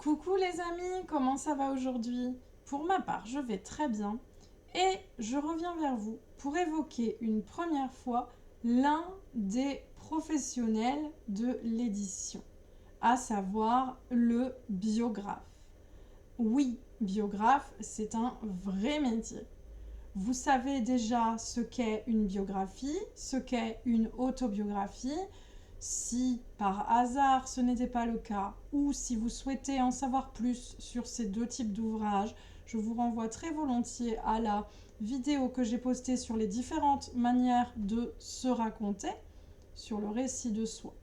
Coucou les amis, comment ça va aujourd'hui? Pour ma part, je vais très bien et je reviens vers vous pour évoquer une première fois l'un des professionnels de l'édition, à savoir le biographe. Oui, biographe, c'est un vrai métier. Vous savez déjà ce qu'est une biographie, ce qu'est une autobiographie. Si par hasard ce n'était pas le cas, ou si vous souhaitez en savoir plus sur ces deux types d'ouvrages, je vous renvoie très volontiers à la vidéo que j'ai postée sur les différentes manières de se raconter, sur le récit de soi.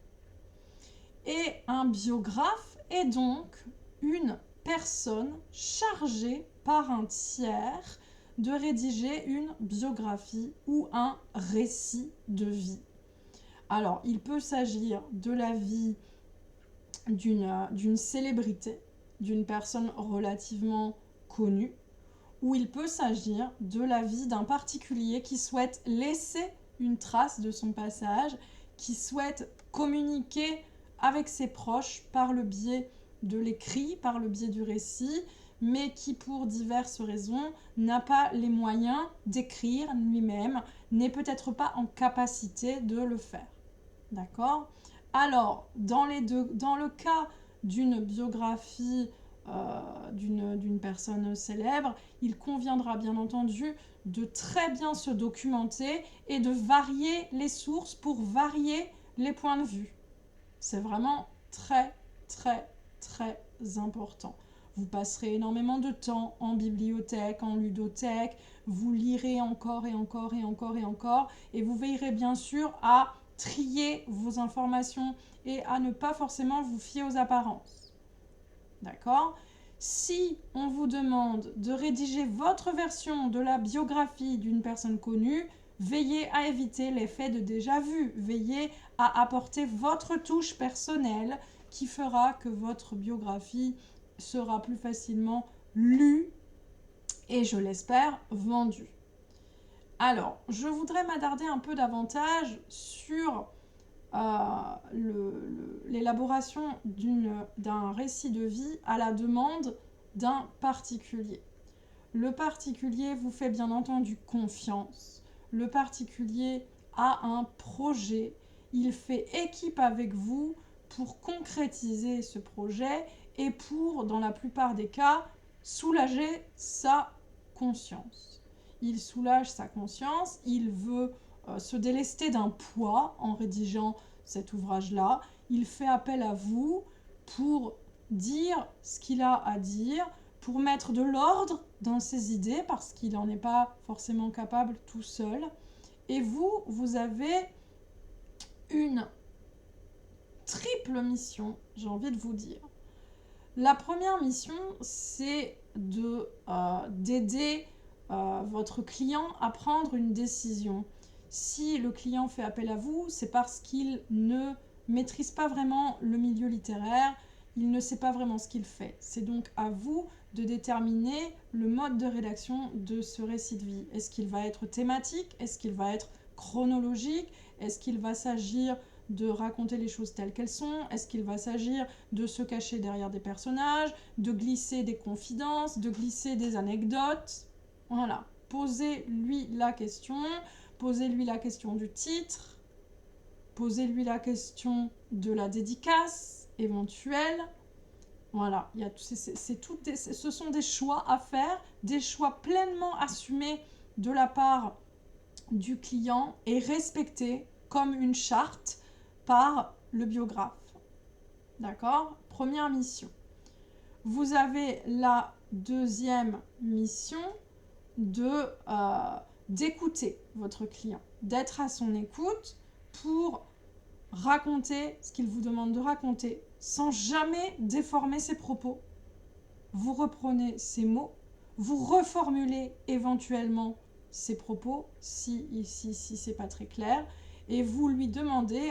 Et un biographe est donc une personne chargée par un tiers de rédiger une biographie ou un récit de vie. Alors, il peut s'agir de la vie d'une célébrité, d'une personne relativement connue, ou il peut s'agir de la vie d'un particulier qui souhaite laisser une trace de son passage, qui souhaite communiquer avec ses proches par le biais de l'écrit, par le biais du récit, mais qui pour diverses raisons n'a pas les moyens d'écrire lui-même, n'est peut-être pas en capacité de le faire. D'accord? Alors, dans le cas d'une biographie d'une personne célèbre, il conviendra bien entendu de très bien se documenter et de varier les sources pour varier les points de vue. C'est vraiment très, très, très important. Vous passerez énormément de temps en bibliothèque, en ludothèque, vous lirez encore et encore et encore et encore, et vous veillerez bien sûr à trier vos informations et à ne pas forcément vous fier aux apparences. D'accord? Si on vous demande de rédiger votre version de la biographie d'une personne connue, veillez à éviter l'effet de déjà vu. Veillez à apporter votre touche personnelle qui fera que votre biographie sera plus facilement lue et, je l'espère, vendue. Alors, je voudrais m'attarder un peu davantage sur l'élaboration d'un récit de vie à la demande d'un particulier. Le particulier vous fait bien entendu confiance. Le particulier a un projet. Il fait équipe avec vous pour concrétiser ce projet et pour, dans la plupart des cas, soulager sa conscience. Il soulage sa conscience, il veut se délester d'un poids en rédigeant cet ouvrage-là. Il fait appel à vous pour dire ce qu'il a à dire, pour mettre de l'ordre dans ses idées, parce qu'il n'en est pas forcément capable tout seul. Et vous, vous avez une triple mission, j'ai envie de vous dire. La première mission, c'est d'aider votre client à prendre une décision. Si le client fait appel à vous, c'est parce qu'il ne maîtrise pas vraiment le milieu littéraire, il ne sait pas vraiment ce qu'il fait. C'est donc à vous de déterminer le mode de rédaction de ce récit de vie. Est-ce qu'il va être thématique? Est-ce qu'il va être chronologique? Est-ce qu'il va s'agir de raconter les choses telles qu'elles sont? Est-ce qu'il va s'agir de se cacher derrière des personnages, de glisser des confidences, de glisser des anecdotes? Voilà, posez-lui la question, posez-lui la question du titre, posez-lui la question de la dédicace éventuelle. Voilà, ce sont des choix à faire, des choix pleinement assumés de la part du client et respectés comme une charte par le biographe. D'accord? Première mission. Vous avez la deuxième mission d'écouter votre client, d'être à son écoute pour raconter ce qu'il vous demande de raconter sans jamais déformer ses propos. Vous reprenez ses mots, vous reformulez éventuellement ses propos si c'est pas très clair, et vous lui demandez,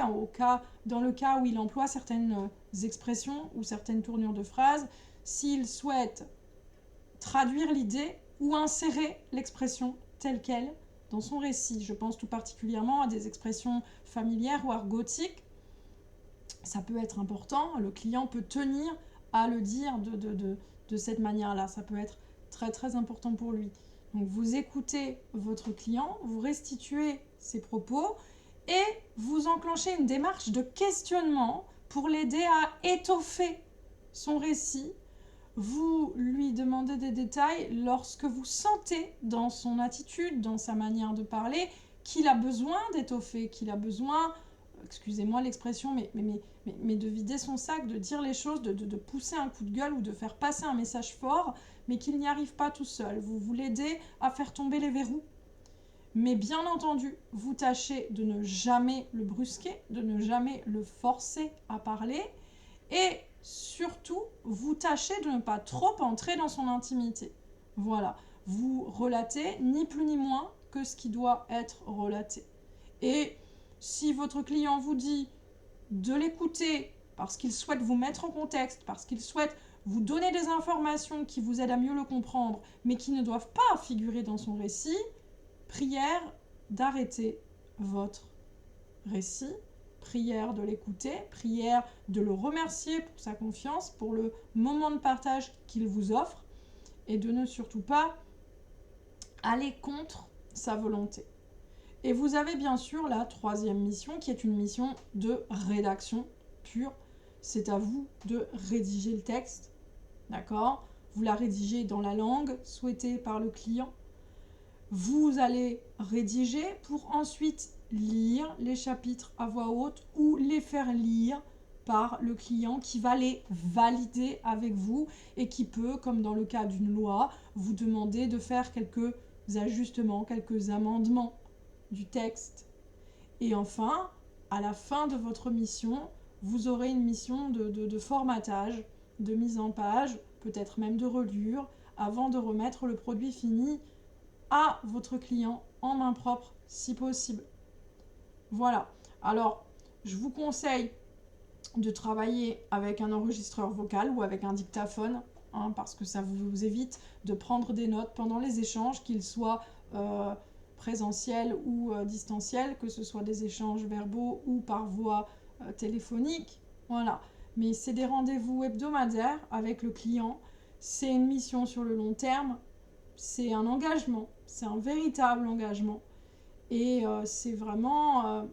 dans le cas où il emploie certaines expressions ou certaines tournures de phrases, s'il souhaite traduire l'idée ou insérer l'expression telle qu'elle dans son récit. Je pense tout particulièrement à des expressions familières ou argotiques. Ça peut être important, le client peut tenir à le dire de cette manière-là. Ça peut être très très important pour lui. Donc vous écoutez votre client, vous restituez ses propos et vous enclenchez une démarche de questionnement pour l'aider à étoffer son récit. Vous lui demandez des détails lorsque vous sentez dans son attitude, dans sa manière de parler, qu'il a besoin d'étoffer, qu'il a besoin, excusez-moi l'expression, mais de vider son sac, de dire les choses, de pousser un coup de gueule ou de faire passer un message fort, mais qu'il n'y arrive pas tout seul. Vous l'aidez à faire tomber les verrous. Mais bien entendu, vous tâchez de ne jamais le brusquer, de ne jamais le forcer à parler, et surtout, vous tâchez de ne pas trop entrer dans son intimité. Voilà, vous relatez ni plus ni moins que ce qui doit être relaté. Et si votre client vous dit de l'écouter parce qu'il souhaite vous mettre en contexte, parce qu'il souhaite vous donner des informations qui vous aident à mieux le comprendre, mais qui ne doivent pas figurer dans son récit, prière d'arrêter votre récit, prière de l'écouter, prière de le remercier pour sa confiance, pour le moment de partage qu'il vous offre, et de ne surtout pas aller contre sa volonté. Et vous avez bien sûr la troisième mission, qui est une mission de rédaction pure. C'est à vous de rédiger le texte, d'accord ? Vous la rédigez dans la langue souhaitée par le client. Vous allez rédiger pour ensuite lire les chapitres à voix haute ou les faire lire par le client qui va les valider avec vous et qui peut, comme dans le cas d'une loi, vous demander de faire quelques ajustements, quelques amendements du texte. Et enfin, à la fin de votre mission, vous aurez une mission de formatage, de mise en page, peut-être même de relure, avant de remettre le produit fini à votre client en main propre si possible. Voilà. Alors, je vous conseille de travailler avec un enregistreur vocal ou avec un dictaphone, parce que ça vous évite de prendre des notes pendant les échanges, qu'ils soient présentiels ou distanciels, que ce soit des échanges verbaux ou par voie téléphonique. Voilà. Mais c'est des rendez-vous hebdomadaires avec le client. C'est une mission sur le long terme. C'est un engagement. C'est un véritable engagement. Et c'est vraiment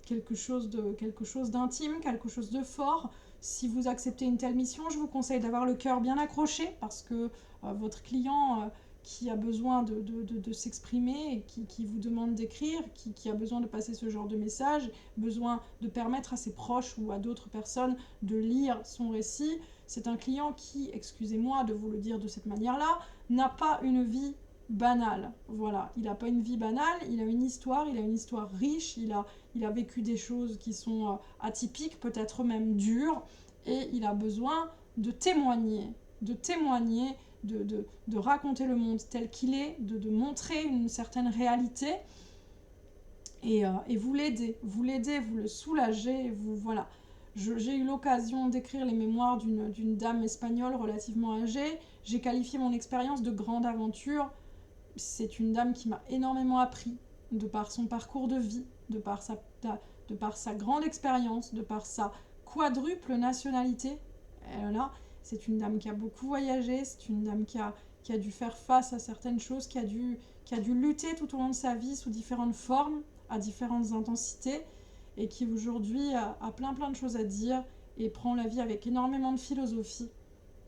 quelque chose d'intime, quelque chose de fort. Si vous acceptez une telle mission, je vous conseille d'avoir le cœur bien accroché parce que votre client qui a besoin de s'exprimer, et qui vous demande d'écrire, qui a besoin de passer ce genre de message, besoin de permettre à ses proches ou à d'autres personnes de lire son récit, c'est un client qui, excusez-moi de vous le dire de cette manière-là, n'a pas une vie banale. Voilà, il n'a pas une vie banale, il a une histoire riche, il a vécu des choses qui sont atypiques, peut-être même dures, et il a besoin de témoigner, de raconter le monde tel qu'il est, de montrer une certaine réalité, et vous l'aidez, vous le soulagez, voilà. J'ai eu l'occasion d'écrire les mémoires d'une dame espagnole relativement âgée, j'ai qualifié mon expérience de grande aventure. C'est une dame qui m'a énormément appris, de par son parcours de vie, de par sa grande expérience, de par sa quadruple nationalité. Là, c'est une dame qui a beaucoup voyagé, c'est une dame qui a dû faire face à certaines choses, qui a dû lutter tout au long de sa vie sous différentes formes, à différentes intensités, et qui aujourd'hui a plein de choses à dire et prend la vie avec énormément de philosophie.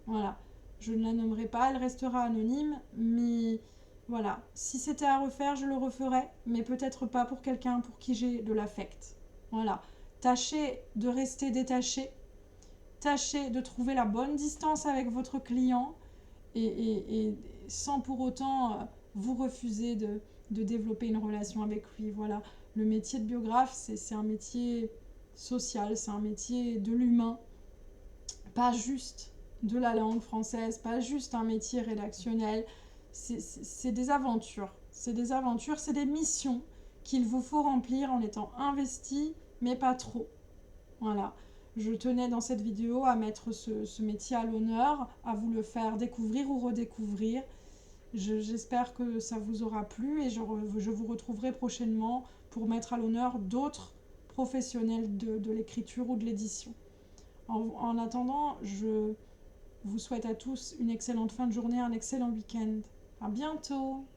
Voilà, je ne la nommerai pas, elle restera anonyme, mais voilà, si c'était à refaire, je le referais, mais peut-être pas pour quelqu'un pour qui j'ai de l'affect. Voilà, tâchez de rester détaché, tâchez de trouver la bonne distance avec votre client et sans pour autant vous refuser de développer une relation avec lui. Voilà, le métier de biographe, c'est un métier social, c'est un métier de l'humain, pas juste de la langue française, pas juste un métier rédactionnel. C'est des aventures, c'est des missions qu'il vous faut remplir en étant investi, mais pas trop. Voilà, je tenais dans cette vidéo à mettre ce métier à l'honneur, à vous le faire découvrir ou redécouvrir. J'espère que ça vous aura plu et je vous retrouverai prochainement pour mettre à l'honneur d'autres professionnels de l'écriture ou de l'édition. En attendant, je vous souhaite à tous une excellente fin de journée, un excellent week-end. À bientôt!